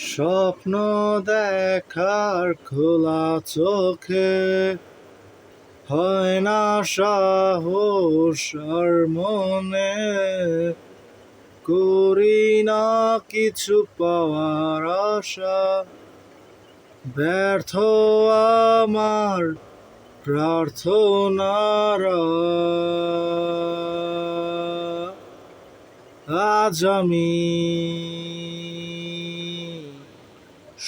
স্বপ্ন দেখার খোলা চোখে হয় না সাহস আর মনে করি না কিছু পাওয়ার আশা। ব্যর্থ আমার প্রার্থনারা, আজ আমি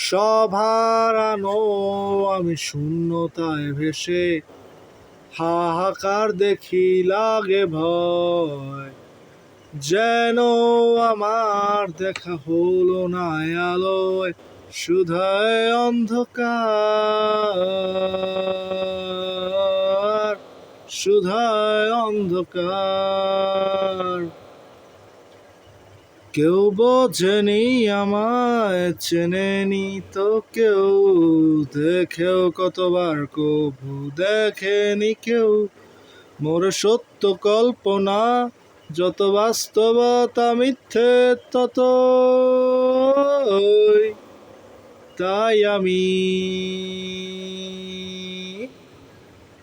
সব হারানো, আমি শূন্যতায় ভেসে হাহাকার দেখি, লাগে ভয় যেন আমার দেখা হলো না আলোয়, শুধুই অন্ধকার, শুধুই অন্ধকার। কেউ বোঝেনি আমায়, চেনেনি তো কেউ, দেখেও কতবার কবু দেখেনি কেউ মোর সত্য কল্পনা, যত বাস্তবতা মিথ্যে ততই। তাই আমি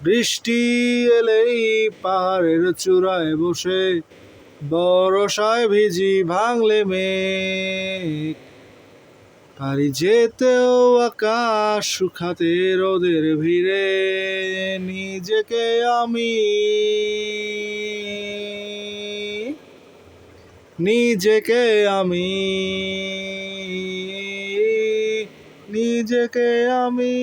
বৃষ্টি এলেই পাহাড়ের চূড়ায় বসে বরষায় ভিজি, ভাঙলে মেঘ পারি যেতেও আকাশ শুকাতে রোদের ভিড়ে। নিজেকে আমি নিজেকে আমি নিজেকে আমি